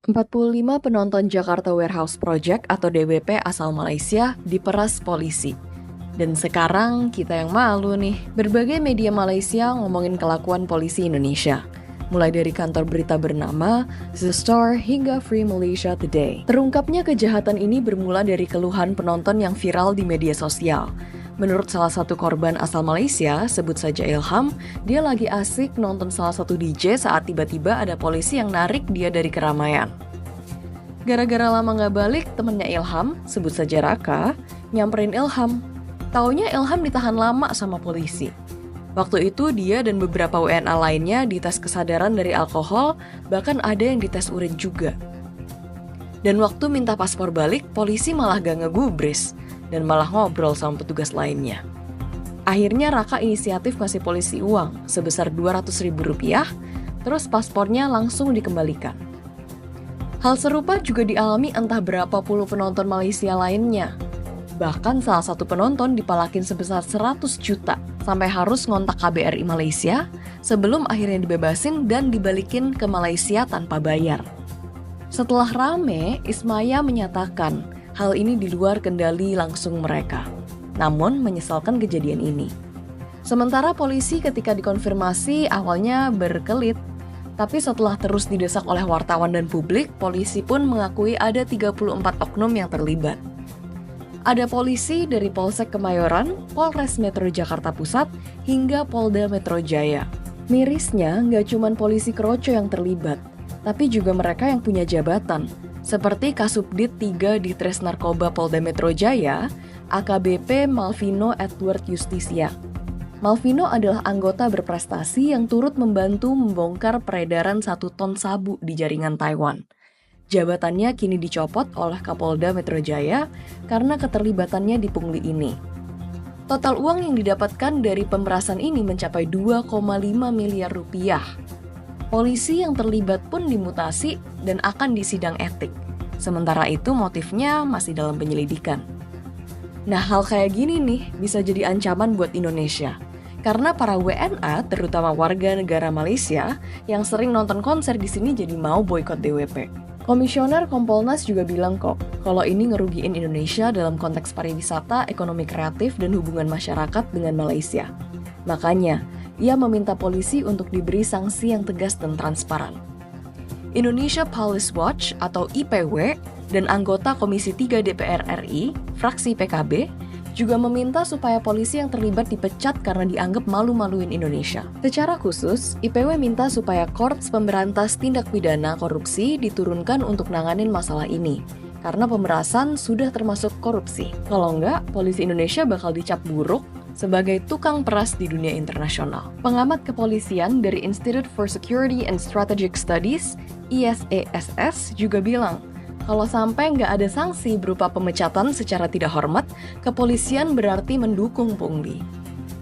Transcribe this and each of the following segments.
45 penonton Jakarta Warehouse Project atau DWP asal Malaysia diperas polisi. Dan sekarang kita yang malu nih. Berbagai media Malaysia ngomongin kelakuan polisi Indonesia. Mulai dari kantor berita bernama The Star hingga Free Malaysia Today. Terungkapnya kejahatan ini bermula dari keluhan penonton yang viral di media sosial. Menurut salah satu korban asal Malaysia, sebut saja Ilham, dia lagi asik nonton salah satu DJ saat tiba-tiba ada polisi yang narik dia dari keramaian. Gara-gara lama gak balik, temennya Ilham, sebut saja Raka, nyamperin Ilham. Taunya Ilham ditahan lama sama polisi. Waktu itu dia dan beberapa WNA lainnya dites kesadaran dari alkohol, bahkan ada yang dites urin juga. Dan waktu minta paspor balik, polisi malah gak ngegubris dan malah ngobrol sama petugas lainnya. Akhirnya Raka inisiatif ngasih polisi uang sebesar Rp200.000, terus paspornya langsung dikembalikan. Hal serupa juga dialami entah berapa puluh penonton Malaysia lainnya. Bahkan salah satu penonton dipalakin sebesar 100 juta sampai harus ngontak KBRI Malaysia sebelum akhirnya dibebasin dan dibalikin ke Malaysia tanpa bayar. Setelah rame, Ismaya menyatakan hal ini di luar kendali langsung mereka, namun menyesalkan kejadian ini. Sementara polisi ketika dikonfirmasi awalnya berkelit, tapi setelah terus didesak oleh wartawan dan publik, polisi pun mengakui ada 34 oknum yang terlibat. Ada polisi dari Polsek Kemayoran, Polres Metro Jakarta Pusat, hingga Polda Metro Jaya. Mirisnya, nggak cuma polisi kroco yang terlibat, tapi juga mereka yang punya jabatan, seperti Kasubdit 3 Ditres Narkoba Polda Metro Jaya, AKBP Malvino Edward Justisia. Malvino adalah anggota berprestasi yang turut membantu membongkar peredaran 1 ton sabu di jaringan Taiwan. Jabatannya kini dicopot oleh Kapolda Metro Jaya karena keterlibatannya di pungli ini. Total uang yang didapatkan dari pemerasan ini mencapai 2,5 miliar rupiah. Polisi yang terlibat pun dimutasi dan akan disidang etik. Sementara itu motifnya masih dalam penyelidikan. Nah, hal kayak gini nih bisa jadi ancaman buat Indonesia. Karena para WNA, terutama warga negara Malaysia, yang sering nonton konser di sini jadi mau boikot DWP. Komisioner Kompolnas juga bilang kok, kalau ini ngerugiin Indonesia dalam konteks pariwisata, ekonomi kreatif, dan hubungan masyarakat dengan Malaysia. Makanya, ia meminta polisi untuk diberi sanksi yang tegas dan transparan. Indonesia Police Watch atau IPW dan anggota Komisi 3 DPR RI, fraksi PKB, juga meminta supaya polisi yang terlibat dipecat karena dianggap malu-maluin Indonesia. Secara khusus, IPW minta supaya Korps Pemberantas Tindak Pidana Korupsi diturunkan untuk nanganin masalah ini, karena pemerasan sudah termasuk korupsi. Kalau enggak, polisi Indonesia bakal dicap buruk sebagai tukang peras di dunia internasional. Pengamat kepolisian dari Institute for Security and Strategic Studies, ISESS, juga bilang, kalau sampai nggak ada sanksi berupa pemecatan secara tidak hormat, kepolisian berarti mendukung pungli.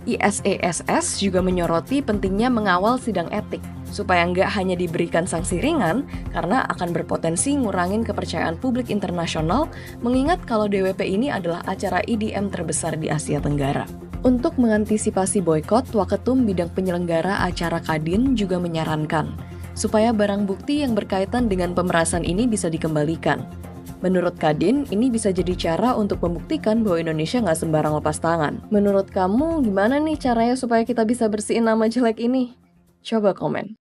ISESS juga menyoroti pentingnya mengawal sidang etik, supaya nggak hanya diberikan sanksi ringan, karena akan berpotensi ngurangin kepercayaan publik internasional, mengingat kalau DWP ini adalah acara EDM terbesar di Asia Tenggara. Untuk mengantisipasi boikot, Waketum Bidang Penyelenggara Acara Kadin juga menyarankan supaya barang bukti yang berkaitan dengan pemerasan ini bisa dikembalikan. Menurut Kadin, ini bisa jadi cara untuk membuktikan bahwa Indonesia nggak sembarang lepas tangan. Menurut kamu, gimana nih caranya supaya kita bisa bersihin nama jelek ini? Coba komen.